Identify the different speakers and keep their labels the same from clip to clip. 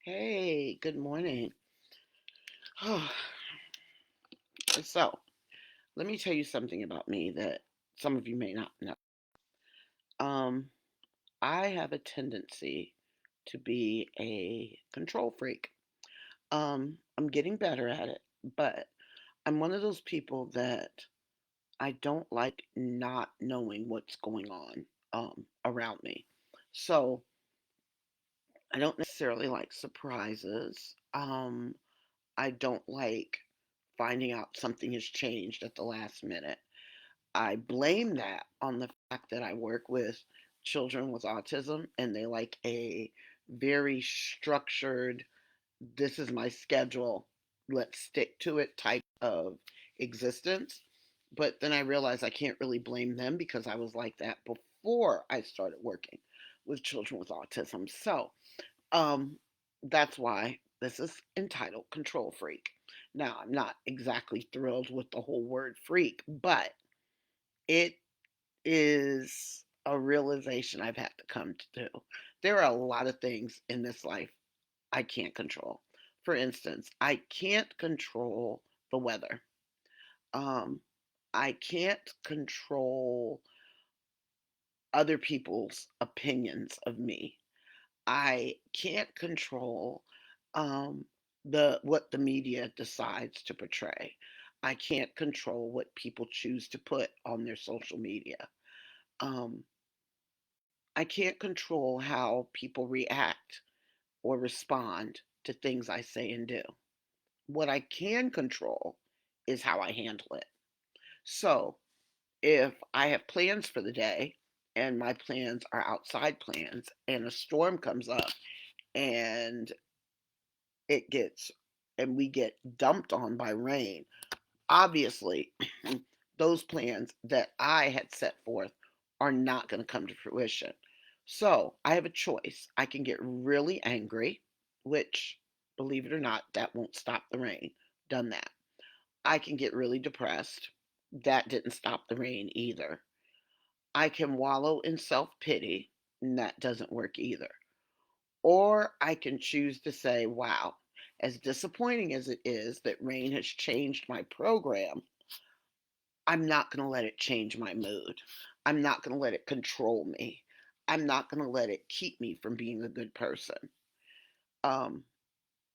Speaker 1: Hey, good morning. So, let me tell you something about me that some of you may not know. Um, I have a tendency to be a control freak. I'm getting better at it, but I'm one of those people that I don't like not knowing what's going on around me. So, I don't necessarily like surprises. I don't like finding out something has changed at the last minute. I blame that on the fact that I work with children with autism and they like a very structured, this is my schedule, let's stick to it type of existence. But then I realized I can't really blame them because I was like that before I started working with children with autism. So, um, that's why this is entitled Control Freak. Now, I'm not exactly thrilled with the whole word freak, but it is a realization I've had to come to. There are a lot of things in this life I can't control. For instance, I can't control the weather. Um, I can't control other people's opinions of me. I can't control um, the what the media decides to portray. I can't control what people choose to put on their social media. Um, I can't control how people react or respond to things I say and do. What I can control is how I handle it. So if I have plans for the day and my plans are outside plans and a storm comes up and it gets and we get dumped on by rain, obviously those plans that I had set forth are not going to come to fruition. So I have a choice. I can get really angry, which, believe it or not, that won't stop the rain. Done that. I can get really depressed. That didn't stop the rain either. I can wallow in self pity, and that doesn't work either. Or I can choose to say, wow, as disappointing as it is that rain has changed my program, I'm not going to let it change my mood. I'm not going to let it control me. I'm not going to let it keep me from being a good person. Um,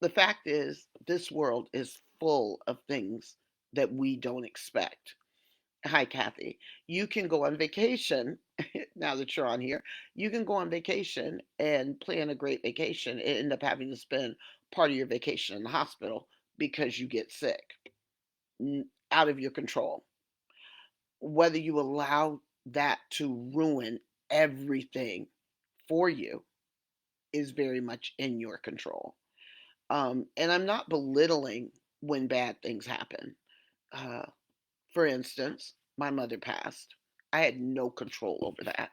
Speaker 1: the fact is, this world is full of things that we don't expect. Hi, Kathy. You can go on vacation now that you're on here. You can go on vacation and plan a great vacation and end up having to spend part of your vacation in the hospital because you get sick, out of your control. Whether you allow that to ruin everything for you is very much in your control. And I'm not belittling when bad things happen. Uh, for instance, my mother passed. I had no control over that.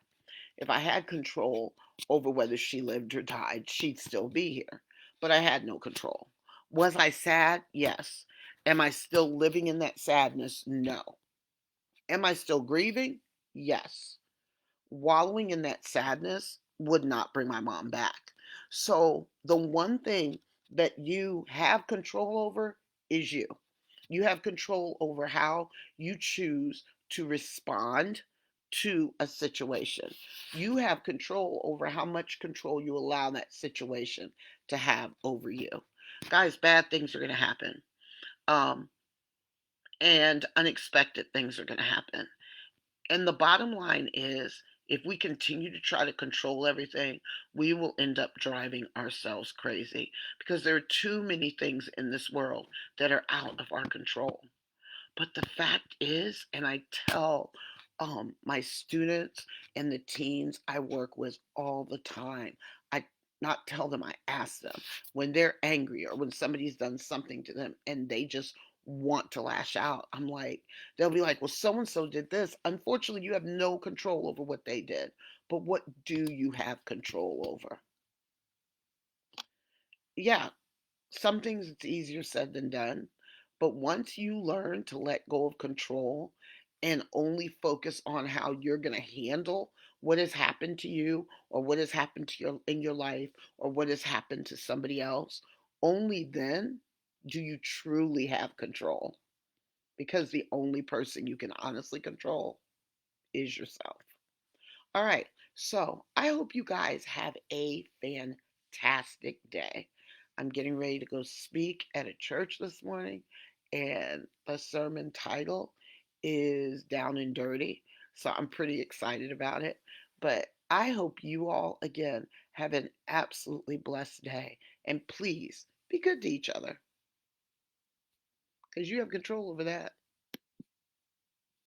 Speaker 1: If I had control over whether she lived or died, she'd still be here. But I had no control. Was I sad? Yes. Am I still living in that sadness? No. Am I still grieving? Yes. Wallowing in that sadness would not bring my mom back. So, the one thing that you have control over is you. You have control over how you choose to respond to a situation. You have control over how much control you allow that situation to have over you. Guys, bad things are going to happen. Um, and unexpected things are going to happen. And the bottom line is if we continue to try to control everything, we will end up driving ourselves crazy because there are too many things in this world that are out of our control. But the fact is, and I tell my students and the teens I work with all the time, I not tell them, I ask them when they're angry or when somebody's done something to them and they just want to lash out. I'm like, they'll be like, well, so and so did this. Unfortunately, you have no control over what they did. But what do you have control over? Yeah, some things it's easier said than done, but once you learn to let go of control and only focus on how you're going to handle what has happened to you, or what has happened to your in your life, or what has happened to somebody else, only then do you truly have control, because the only person you can honestly control is yourself. All right. So I hope you guys have a fantastic day. I'm getting ready to go speak at a church this morning, and the sermon title is Down and Dirty. So I'm pretty excited about it. But I hope you all, again, have an absolutely blessed day. And please be good to each other, because you have control over that.